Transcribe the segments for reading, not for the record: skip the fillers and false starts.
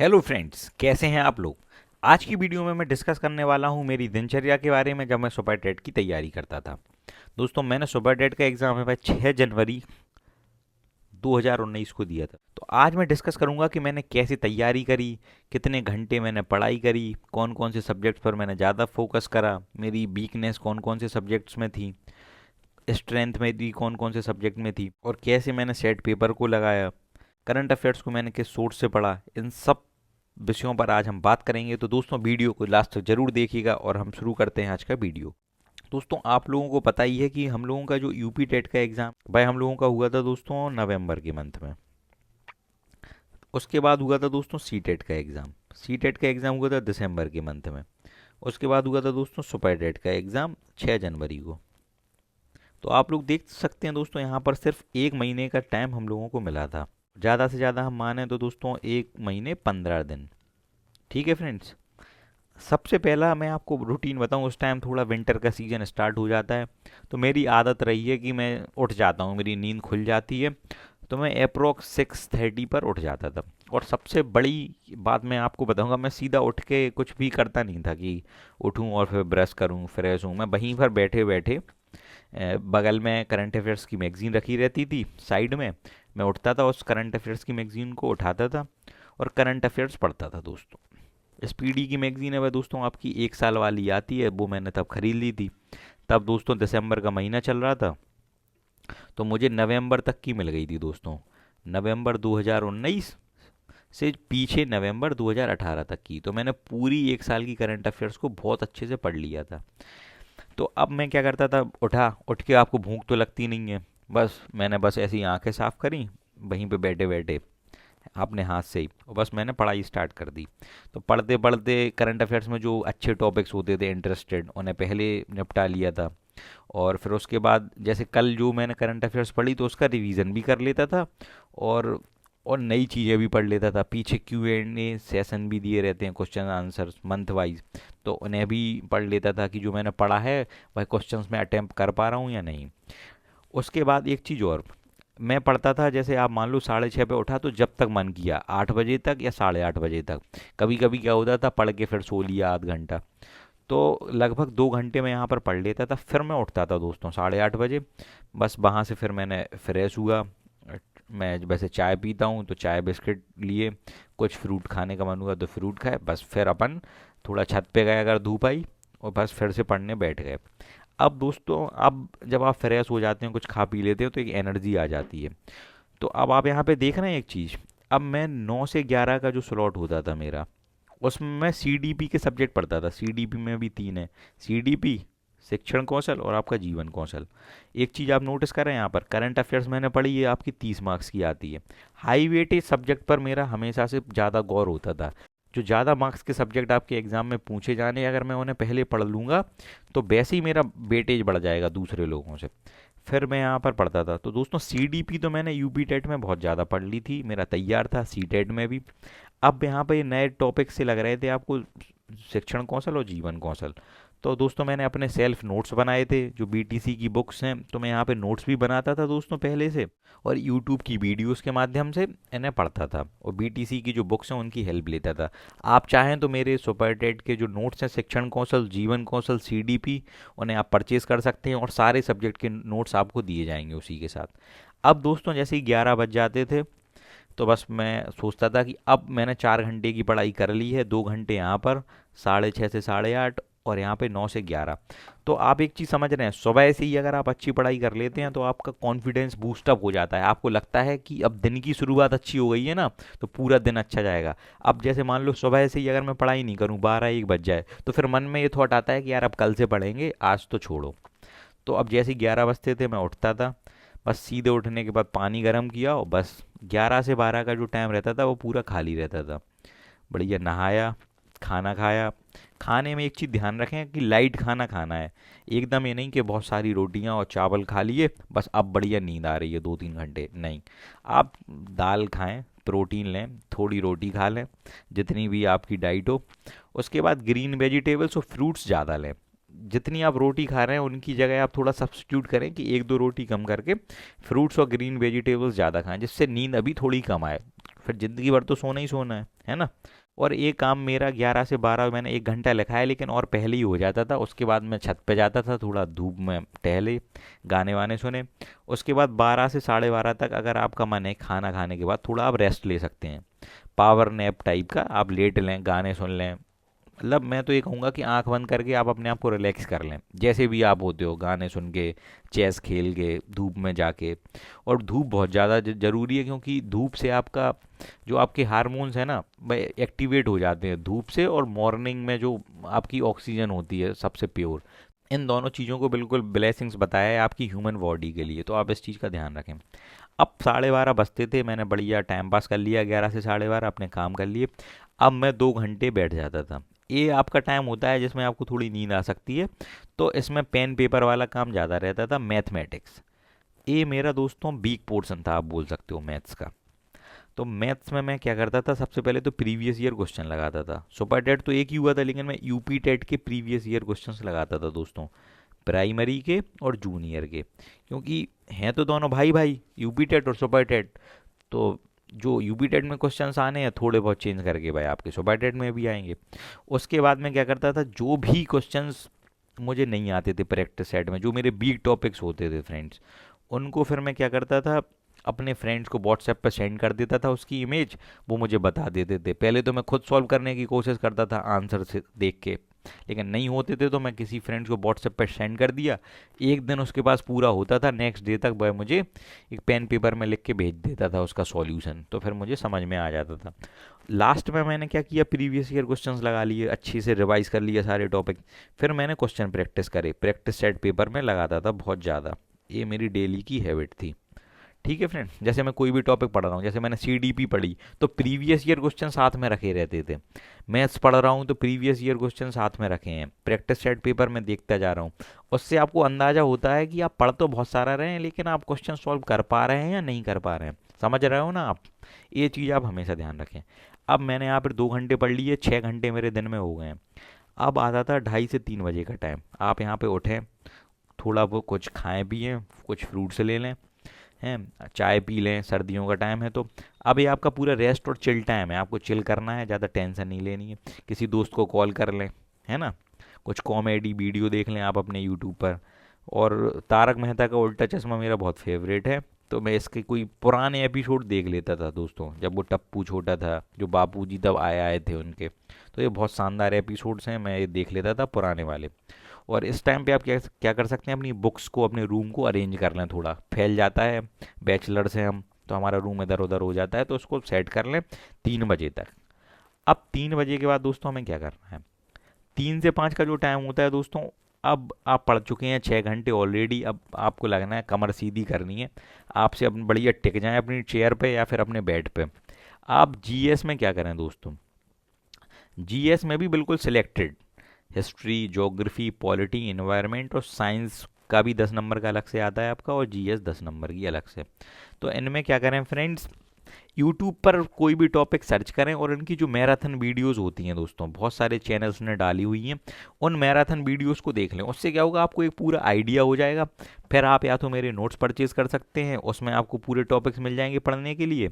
Hello friends, कैसे हैं आप लोग। आज की वीडियो में मैं डिस्कस करने वाला हूं मेरी दिनचर्या के बारे में जब मैं सुपर टेट की तैयारी करता था। दोस्तों, मैंने सुपर टेट का एग्ज़ाम है भाई 6 जनवरी 2019 को दिया था। तो आज मैं डिस्कस करूंगा कि मैंने कैसी तैयारी करी, कितने घंटे मैंने पढ़ाई करी, कौन कौन से सब्जेक्ट्स पर मैंने ज़्यादा फोकस करा, मेरी वीकनेस कौन कौन से सब्जेक्ट्स में थी, स्ट्रेंथ मेरी कौन कौन से सब्जेक्ट में थी, और कैसे मैंने सेट पेपर को लगाया, करंट अफेयर्स को मैंने किस सोर्स से पढ़ा। इन सब विषयों पर आज हम बात करेंगे। तो दोस्तों, वीडियो को लास्ट तक जरूर देखिएगा और हम शुरू करते हैं आज का वीडियो। दोस्तों, आप लोगों को पता ही है कि हम लोगों का जो यूपी टेट का एग्ज़ाम भाई हम लोगों का हुआ था दोस्तों नवंबर के मंथ में। उसके बाद हुआ था दोस्तों सी टेट का एग्ज़ाम। सी टेट का एग्ज़ाम हुआ था दिसंबर के मंथ में। उसके बाद हुआ था दोस्तों सुपर टेट का एग्ज़ाम 6 जनवरी को। तो आप लोग देख सकते हैं दोस्तों, यहाँ पर सिर्फ 1 महीने का टाइम हम लोगों को मिला था। ज़्यादा से ज़्यादा हम माने तो दोस्तों 1 महीने 15 दिन। ठीक है फ्रेंड्स। सबसे पहला मैं आपको रूटीन बताऊं, उस टाइम थोड़ा विंटर का सीज़न स्टार्ट हो जाता है। तो मेरी आदत रही है कि मैं उठ जाता हूं, मेरी नींद खुल जाती है। तो मैं अप्रोक्स 6:30 पर उठ जाता था। और सबसे बड़ी बात मैं आपको बताऊंगा, मैं सीधा उठ के कुछ भी करता नहीं था कि उठूं और फिर ब्रश करूं फ्रेश हूं। मैं वहीं पर बैठे बैठे बगल में करंट अफेयर्स की मैगज़ीन रखी रहती थी साइड में। मैं उठता था, उस करंट अफेयर्स की मैगज़ीन को उठाता था और करंट अफेयर्स पढ़ता था दोस्तों। स्पीडी की मैगज़ीन है वह दोस्तों, आपकी 1 साल वाली आती है, वो मैंने तब खरीद ली थी। तब दोस्तों दिसंबर का महीना चल रहा था, तो मुझे नवंबर तक की मिल गई थी दोस्तों। नवंबर 2019 से पीछे नवंबर 2018 तक की। तो मैंने पूरी 1 साल की करंट अफेयर्स को बहुत अच्छे से पढ़ लिया था। तो अब मैं क्या करता था, उठ के आपको भूख तो लगती नहीं है, मैंने बस ऐसी आंखें साफ करी वहीं पे बैठे बैठे अपने हाथ से ही, और बस मैंने पढ़ाई स्टार्ट कर दी। तो पढ़ते पढ़ते करंट अफेयर्स में जो अच्छे टॉपिक्स होते थे इंटरेस्टेड, उन्हें पहले निपटा लिया था। और फिर उसके बाद जैसे कल जो मैंने करंट अफेयर्स पढ़ी तो उसका रिवीजन भी कर लेता था। और और नई चीज़ें भी पढ़ लेता था। पीछे Q&A सेशन भी दिए रहते हैं, क्वेश्चन आंसर्स मंथ वाइज। तो उन्हें भी पढ़ लेता था कि जो मैंने पढ़ा है वह क्वेश्चंस में अटेम्प्ट कर पा रहा हूँ या नहीं। उसके बाद एक चीज़ और, मैं पढ़ता था जैसे आप मान लो 6:30 पे उठा तो जब तक मन किया 8 बजे तक या 8:30 बजे तक। कभी कभी क्या होता था, पढ़ के फिर सो लिया आध घंटा। तो लगभग 2 घंटे में यहाँ पर पढ़ लेता था। फिर मैं उठता था दोस्तों 8:30 बजे। बस वहाँ से फिर मैंने फ्रेश हुआ। मैं वैसे चाय पीता हूँ तो चाय बिस्किट लिए, कुछ फ्रूट खाने का मन हुआ तो फ्रूट खाए। बस फिर अपन थोड़ा छत पे गए अगर धूप आई, और बस फिर से पढ़ने बैठ गए। अब दोस्तों, अब जब आप फ्रेश हो जाते हैं, कुछ खा पी लेते हो, तो एक एनर्जी आ जाती है। तो अब आप यहाँ पे देख रहे हैं एक चीज़, अब मैं 9 से 11 का जो स्लॉट होता था मेरा, उसमें मैं CDP के सब्जेक्ट पढ़ता था। CDP में भी 3 है, CDP शिक्षण कौशल और आपका जीवन कौशल। एक चीज़ आप नोटिस करें, यहाँ पर करंट अफेयर्स मैंने पढ़ी है आपकी 30 मार्क्स की आती है। हाई वेटेज सब्जेक्ट पर मेरा हमेशा से ज़्यादा गौर होता था। जो ज़्यादा मार्क्स के सब्जेक्ट आपके एग्ज़ाम में पूछे जाने, अगर मैं उन्हें पहले पढ़ लूँगा तो वैसे ही मेरा वेटेज बढ़ जाएगा दूसरे लोगों से। फिर मैं यहाँ पर पढ़ता था। तो दोस्तों, CDP तो मैंने यूपी टेट में बहुत ज़्यादा पढ़ ली थी, मेरा तैयार था, सी टेट में भी। अब यहाँ पे ये नए टॉपिक से लग रहे थे आपको, शिक्षण कौशल और जीवन कौशल। तो दोस्तों, मैंने अपने सेल्फ नोट्स बनाए थे जो BTC की बुक्स हैं। तो मैं यहाँ पे नोट्स भी बनाता था दोस्तों पहले से, और यूट्यूब की वीडियोस के माध्यम से इन्हें पढ़ता था, और BTC की जो बुक्स हैं उनकी हेल्प लेता था। आप चाहें तो मेरे सुपर टेट के जो नोट्स हैं, शिक्षण कौशल, जीवन कौशल, CDP, उन्हें आप परचेज कर सकते हैं, और सारे सब्जेक्ट के नोट्स आपको दिए जाएंगे उसी के साथ। अब दोस्तों, जैसे ही 11 बज जाते थे, तो बस मैं सोचता था कि अब मैंने 4 घंटे की पढ़ाई कर ली है, 2 घंटे यहाँ पर, 6:30 से 8:30, और यहाँ पे 9 से 11। तो आप एक चीज़ समझ रहे हैं, सुबह से ही अगर आप अच्छी पढ़ाई कर लेते हैं तो आपका कॉन्फिडेंस बूस्टअप हो जाता है। आपको लगता है कि अब दिन की शुरुआत अच्छी हो गई है ना, तो पूरा दिन अच्छा जाएगा। अब जैसे मान लो सुबह से ही अगर मैं पढ़ाई नहीं करूँ, 12-1 बज जाए, तो फिर मन में ये थॉट आता है कि यार अब कल से पढ़ेंगे, आज तो छोड़ो। तो अब जैसे 11 बजते थे मैं उठता था। बस सीधे उठने के बाद पानी गर्म किया, और बस 11 से 12 का जो टाइम रहता था वो पूरा खाली रहता था। बढ़िया नहाया, खाना खाया। खाने में एक चीज़ ध्यान रखें कि लाइट खाना खाना है। एकदम ये नहीं कि बहुत सारी रोटियां और चावल खा लिए, बस अब बढ़िया नींद आ रही है 2-3 घंटे, नहीं। आप दाल खाएं, प्रोटीन लें, थोड़ी रोटी खा लें, जितनी भी आपकी डाइट हो। उसके बाद ग्रीन वेजिटेबल्स और फ्रूट्स ज़्यादा लें। जितनी आप रोटी खा रहे हैं उनकी जगह आप थोड़ा सब्स्टिट्यूट करें कि 1-2 रोटी कम करके फ्रूट्स और ग्रीन वेजिटेबल्स ज़्यादा खाएं, जिससे नींद अभी थोड़ी कम आए। फिर ज़िंदगी भर तो सोना ही सोना है ना। और ये काम मेरा 11 से 12 मैंने 1 घंटा लिखा है, लेकिन और पहले ही हो जाता था। उसके बाद मैं छत पे जाता था, थोड़ा धूप में टहले, गाने वाने सुने। उसके बाद 12 से 12:30 तक अगर आपका मन है, खाना खाने के बाद थोड़ा आप रेस्ट ले सकते हैं, पावर नैप टाइप का, आप लेट लें, गाने सुन लें। मतलब मैं तो ये कहूँगा कि आंख बंद करके आप अपने आप को रिलैक्स कर लें, जैसे भी आप होते हो, गाने सुन के, चेस खेल के, धूप में जाके। और धूप बहुत ज़्यादा ज़रूरी है, क्योंकि धूप से आपका जो आपके हार्मोन्स हैं ना, वह एक्टिवेट हो जाते हैं धूप से। और मॉर्निंग में जो आपकी ऑक्सीजन होती है सबसे प्योर, इन दोनों चीज़ों को बिल्कुल ब्लेसिंग्स बताया है आपकी ह्यूमन बॉडी के लिए, तो आप इस चीज़ का ध्यान रखें। अब 12:30 बजते थे, मैंने बढ़िया टाइम पास कर लिया, 11 से 12:30 अपने काम कर लिए। अब मैं 2 घंटे बैठ जाता था। ये आपका टाइम होता है जिसमें आपको थोड़ी नींद आ सकती है, तो इसमें पेन पेपर वाला काम ज़्यादा रहता था, मैथमेटिक्स। ये मेरा दोस्तों वीक पोर्शन था, आप बोल सकते हो, मैथ्स का। तो मैथ्स में मैं क्या करता था, सबसे पहले तो प्रीवियस ईयर क्वेश्चन लगाता था। सुपर टेट तो एक ही हुआ था, लेकिन मैं यूपी टेट के प्रीवियस ईयर क्वेश्चंस लगाता था दोस्तों, प्राइमरी के और जूनियर के, क्योंकि हैं तो दोनों भाई भाई, यूपी टेट और सुपर टेट। तो जो यूपी टेट में क्वेश्चंस आने हैं थोड़े बहुत चेंज करके भाई आपके सुपर टेट में भी आएंगे। उसके बाद मैं क्या करता था, जो भी क्वेश्चंस मुझे नहीं आते थे प्रैक्टिस सेट में, जो मेरे वीक टॉपिक्स होते थे फ्रेंड्स, उनको फिर मैं क्या करता था, अपने फ्रेंड्स को व्हाट्सएप पर सेंड कर देता था उसकी इमेज, वो मुझे बता देते थे। पहले तो मैं खुद सॉल्व करने की कोशिश करता था आंसर से देख के, लेकिन नहीं होते थे तो मैं किसी फ्रेंड्स को व्हाट्सएप पर सेंड कर दिया। एक दिन उसके पास पूरा होता था, नेक्स्ट डे तक वह मुझे एक पेन पेपर में लिख के भेज देता था उसका सॉल्यूशन, तो फिर मुझे समझ में आ जाता था। लास्ट में मैंने क्या किया, प्रीवियस ईयर क्वेश्चंस लगा लिए, अच्छे से रिवाइज कर लिए सारे टॉपिक। फिर मैंने क्वेश्चन प्रैक्टिस करे, प्रैक्टिस सेट पेपर में लगाता था बहुत ज़्यादा। ये मेरी डेली की हैबिट थी। ठीक है फ्रेंड, जैसे मैं कोई भी टॉपिक पढ़ रहा हूँ, जैसे मैंने सीडीपी पढ़ी, तो प्रीवियस ईयर क्वेश्चन साथ में रखे रहते थे। मैथ्स पढ़ रहा हूँ तो प्रीवियस ईयर क्वेश्चन साथ में रखे हैं, प्रैक्टिस सेट पेपर में देखता जा रहा हूँ। उससे आपको अंदाज़ा होता है कि आप पढ़ तो बहुत सारा रहे हैं, लेकिन आप क्वेश्चन सॉल्व कर पा रहे हैं या नहीं कर पा रहे हैं। समझ रहे हो ना आप? ये चीज़ आप हमेशा ध्यान रखें। अब मैंने यहाँ पर 2 घंटे पढ़ लिए, 6 घंटे मेरे दिन में हो गए हैं। अब आता था 2:30 से 3 बजे का टाइम, आप यहाँ पे उठें, थोड़ा वो कुछ खाएं पिएं, कुछ फ्रूट्स ले लें, हैं, चाय पी लें, सर्दियों का टाइम है तो। अब ये आपका पूरा रेस्ट और चिल टाइम है, आपको चिल करना है, ज़्यादा टेंशन नहीं लेनी है। किसी दोस्त को कॉल कर लें, है ना, कुछ कॉमेडी वीडियो देख लें आप अपने यूट्यूब पर। और तारक मेहता का उल्टा चश्मा मेरा बहुत फेवरेट है, तो मैं इसके कोई पुराने एपिसोड देख लेता था दोस्तों, जब वो टप्पू छोटा था, जो बापूजी तब आए आए थे उनके। तो ये बहुत शानदार एपिसोड्स हैं, मैं ये देख लेता था पुराने वाले। और इस टाइम पे आप क्या क्या कर सकते हैं, अपनी बुक्स को, अपने रूम को अरेंज कर लें, थोड़ा फैल जाता है, बैचलर्स हैं हम तो हमारा रूम इधर उधर हो जाता है, तो उसको सेट कर लें 3 बजे तक। अब 3 बजे के बाद दोस्तों हमें क्या करना है, 3 से 5 का जो टाइम होता है दोस्तों, अब आप पढ़ चुके हैं 6 घंटे ऑलरेडी, अब आपको लगना है कमर सीधी करनी है, आपसे अपनी बढ़िया टिक जाएं अपनी चेयर पे या फिर अपने बेड पे। आप जीएस में क्या करें दोस्तों, जीएस में भी बिल्कुल selected, history, geography, polity, environment और साइंस का भी 10 नंबर का अलग से आता है आपका, और जीएस 10 नंबर की अलग से। तो इनमें क्या करें फ्रेंड्स, यूट्यूब पर कोई भी टॉपिक सर्च करें, और इनकी जो मैराथन वीडियोस होती हैं दोस्तों, बहुत सारे चैनल्स ने डाली हुई हैं, उन मैराथन वीडियोस को देख लें। उससे क्या होगा, आपको एक पूरा आइडिया हो जाएगा। फिर आप या तो मेरे नोट्स परचेज कर सकते हैं, उसमें आपको पूरे टॉपिक्स मिल जाएंगे पढ़ने के लिए,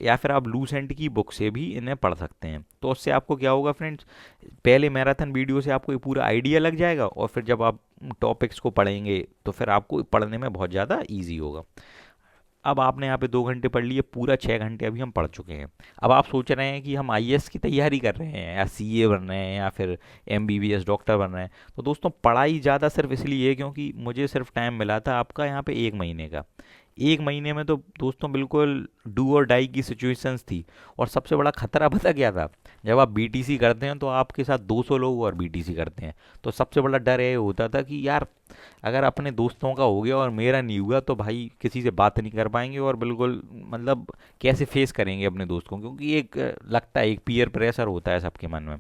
या फिर आप लूसेंट की बुक से भी इन्हें पढ़ सकते हैं। तो उससे आपको क्या होगा फ्रेंड्स, पहले मैराथन वीडियो से आपको ये पूरा आइडिया लग जाएगा, और फिर जब आप टॉपिक्स को पढ़ेंगे तो फिर आपको पढ़ने में बहुत ज़्यादा ईजी होगा। अब आपने यहाँ पे 2 घंटे पढ़ लिए, पूरा 6 घंटे अभी हम पढ़ चुके हैं। अब आप सोच रहे हैं कि हम आईएएस की तैयारी कर रहे हैं, या सीए बन रहे हैं, या फिर एमबीबीएस डॉक्टर बन रहे हैं। तो दोस्तों पढ़ाई ज़्यादा सिर्फ इसलिए है क्योंकि मुझे सिर्फ टाइम मिला था आपका यहाँ पे 1 महीने का। 1 महीने में तो दोस्तों बिल्कुल डू और डाई की सिचुएशंस थी। और सबसे बड़ा खतरा पता क्या था, जब आप बीटीसी करते हैं तो आपके साथ 200 लोग और बीटीसी करते हैं, तो सबसे बड़ा डर ये होता था कि यार अगर अपने दोस्तों का हो गया और मेरा नहीं हुआ तो भाई किसी से बात नहीं कर पाएंगे, और बिल्कुल मतलब कैसे फेस करेंगे अपने दोस्त को, क्योंकि एक लगता है, एक पीयर प्रेशर होता है सबके मन में।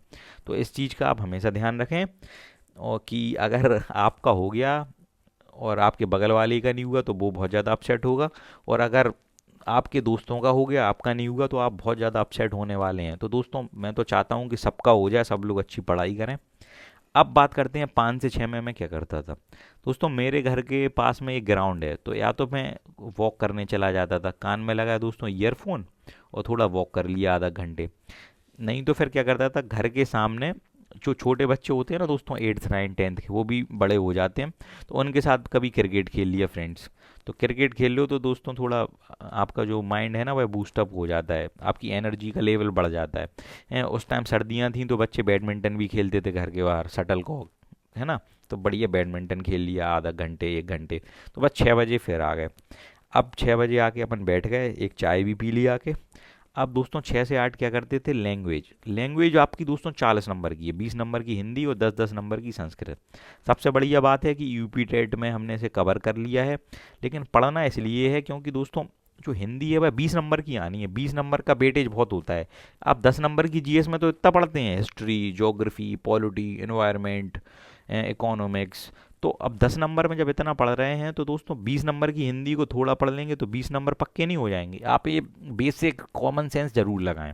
तो इस चीज़ का आप हमेशा ध्यान रखें, और कि अगर आपका हो गया और आपके बगल वाले का नहीं हुआ तो वो बहुत ज़्यादा अपसेट होगा, और अगर आपके दोस्तों का हो गया, आपका नहीं हुआ, तो आप बहुत ज़्यादा अपसेट होने वाले हैं। तो दोस्तों मैं तो चाहता हूँ कि सबका हो जाए, सब लोग अच्छी पढ़ाई करें। अब बात करते हैं 5 से 6 में मैं क्या करता था दोस्तों। मेरे घर के पास में एक ग्राउंड है, तो या तो मैं वॉक करने चला जाता था, कान में लगाया दोस्तों ईयरफोन, और थोड़ा वॉक कर लिया आधा घंटे। नहीं तो फिर क्या करता था, घर के सामने जो छोटे बच्चे होते हैं ना दोस्तों, 8th 9th 10th के, वो भी बड़े हो जाते हैं, तो उनके साथ कभी क्रिकेट खेल लिया फ्रेंड्स। तो क्रिकेट खेल लो तो दोस्तों थोड़ा आपका जो माइंड है ना वह बूस्टअप हो जाता है, आपकी एनर्जी का लेवल बढ़ जाता है। उस टाइम सर्दियाँ थी तो बच्चे बैडमिंटन भी खेलते थे घर के बाहर, शटल कॉक, है ना। तो बढ़िया बैडमिंटन खेल लिया आधा घंटे 1 घंटे। तो बस 6 बजे फिर आ गए। अब 6 बजे आके अपन बैठ गए, एक चाय भी पी लिया आके। अब दोस्तों 6 से 8 क्या करते थे, लैंग्वेज। लैंग्वेज आपकी दोस्तों 40 नंबर की है, 20 नंबर की हिंदी और 10-10 नंबर की संस्कृत। सबसे बढ़िया बात है कि यूपी टेट में हमने इसे कवर कर लिया है। लेकिन पढ़ना इसलिए है क्योंकि दोस्तों जो हिंदी है वह 20 नंबर की आनी है, 20 नंबर का वेटेज बहुत होता है। आप 10 नंबर की जीएस में तो इतना पढ़ते हैं, history, geography, polity, environment, economics. तो अब 10 नंबर में जब इतना पढ़ रहे हैं तो दोस्तों 20 नंबर की हिंदी को थोड़ा पढ़ लेंगे तो 20 नंबर पक्के नहीं हो जाएंगे। आप ये बेसिक कॉमन सेंस जरूर लगाएं।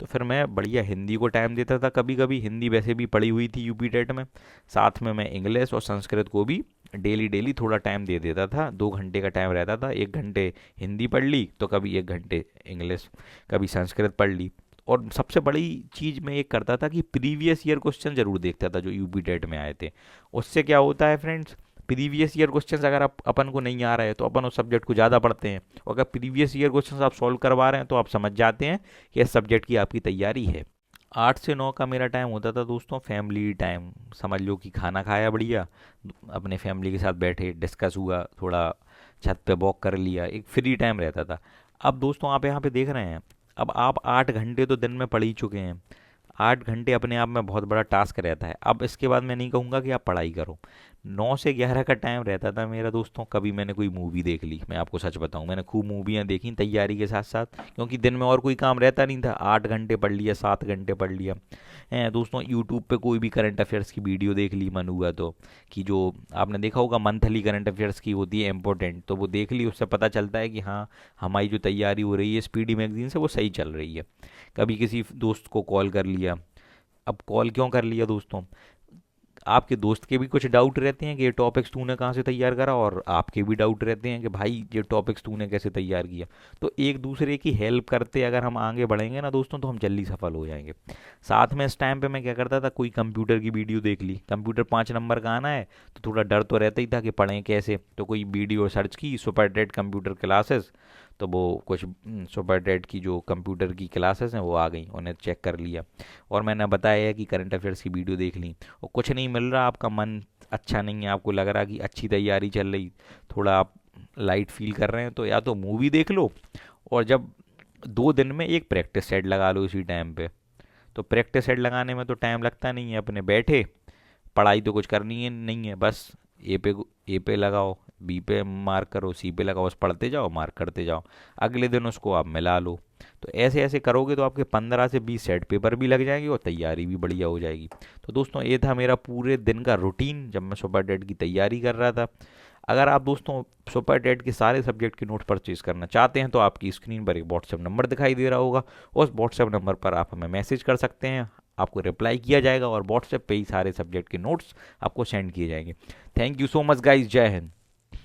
तो फिर मैं बढ़िया हिंदी को टाइम देता था, कभी कभी हिंदी वैसे भी पढ़ी हुई थी यूपी टेट में, साथ में मैं इंग्लिश और संस्कृत को भी डेली डेली थोड़ा टाइम दे देता था। 2 घंटे का टाइम रहता था, 1 घंटे हिंदी पढ़ ली तो कभी 1 घंटे इंग्लिश, कभी संस्कृत पढ़ ली। और सबसे बड़ी चीज़ मैं ये करता था कि प्रीवियस ईयर क्वेश्चन जरूर देखता था जो यूपी टेट में आए थे। उससे क्या होता है फ्रेंड्स, प्रीवियस ईयर क्वेश्चंस अगर आप अपन को नहीं आ रहा है तो अपन उस सब्जेक्ट को ज़्यादा पढ़ते हैं, और अगर प्रीवियस ईयर क्वेश्चंस आप सॉल्व करवा रहे हैं तो आप समझ जाते हैं कि इस सब्जेक्ट की आपकी तैयारी है। 8 से 9 का मेरा टाइम होता था दोस्तों फैमिली टाइम। समझ लो कि खाना खाया बढ़िया, अपने फैमिली के साथ बैठे, डिस्कस हुआ थोड़ा, छत पे वॉक कर लिया, एक फ्री टाइम रहता था। अब दोस्तों आप यहाँ पे देख रहे हैं, अब आप 8 घंटे तो दिन में पढ़ ही चुके हैं। 8 घंटे अपने आप में बहुत बड़ा टास्क रहता है। अब इसके बाद मैं नहीं कहूँगा कि आप पढ़ाई करो। 9 से 11 का टाइम रहता था मेरा दोस्तों, कभी मैंने कोई मूवी देख ली, मैं आपको सच बताऊं मैंने खूब मूवियाँ देखी तैयारी के साथ साथ, क्योंकि दिन में और कोई काम रहता नहीं था। 8 घंटे पढ़ लिया, 7 घंटे पढ़ लिया हैं दोस्तों। यूट्यूब पे कोई भी करंट अफेयर्स की वीडियो देख ली मन हुआ तो, कि जो आपने देखा होगा मंथली करंट अफेयर्स की होती है इंपॉर्टेंट, तो वो देख ली, उससे पता चलता है कि हाँ हमारी जो तैयारी हो रही है स्पीडी मैगजीन से वो सही चल रही है। कभी किसी दोस्त को कॉल कर लिया। अब कॉल क्यों कर लिया दोस्तों, आपके दोस्त के भी कुछ डाउट रहते हैं कि ये टॉपिक्स तूने कहाँ से तैयार करा, और आपके भी डाउट रहते हैं कि भाई ये टॉपिक्स तूने कैसे तैयार किया। तो एक दूसरे की हेल्प करते अगर हम आगे बढ़ेंगे ना दोस्तों तो हम जल्दी सफल हो जाएंगे। साथ में इस टाइम पे मैं क्या करता था, कोई कंप्यूटर की वीडियो देख ली, कंप्यूटर 5 नंबर का आना है तो थोड़ा डर तो रहता ही था कि पढ़ें कैसे, तो कोई वीडियो सर्च की, सुपर टेट कंप्यूटर क्लासेस, तो वो कुछ सुपर टेट की जो कंप्यूटर की क्लासेस हैं वो आ गई, उन्हें चेक कर लिया। और मैंने बताया है कि करंट अफेयर्स की वीडियो देख ली, और कुछ नहीं मिल रहा, आपका मन अच्छा नहीं है, आपको लग रहा कि अच्छी तैयारी चल रही, थोड़ा आप लाइट फील कर रहे हैं, तो या तो मूवी देख लो, और जब 2 दिन में एक प्रैक्टिस सेट लगा लो इसी टाइम पे। तो प्रैक्टिस सेट लगाने में तो टाइम लगता नहीं है, अपने बैठे, पढ़ाई तो कुछ करनी है नहीं है, बस ए पे लगाओ, बी पे मार्क करो, सी पे लगाओ, बस पढ़ते जाओ, मार्क करते जाओ, अगले दिन उसको आप मिला लो। तो ऐसे ऐसे करोगे तो आपके 15 से 20 सेट पेपर भी लग जाएंगे और तैयारी भी बढ़िया हो जाएगी। तो दोस्तों ये था मेरा पूरे दिन का रूटीन जब मैं सुपर टेट की तैयारी कर रहा था। अगर आप दोस्तों सुपर टेट के सारे सब्जेक्ट के नोट परचेज करना चाहते हैं तो आपकी स्क्रीन पर एक व्हाट्सएप नंबर दिखाई दे रहा होगा, उस व्हाट्सएप नंबर पर आप हमें मैसेज कर सकते हैं, आपको रिप्लाई किया जाएगा और व्हाट्सएप पे ही सारे सब्जेक्ट के नोट्स आपको सेंड किए जाएंगे। Thank you so much guys, जय हिंद।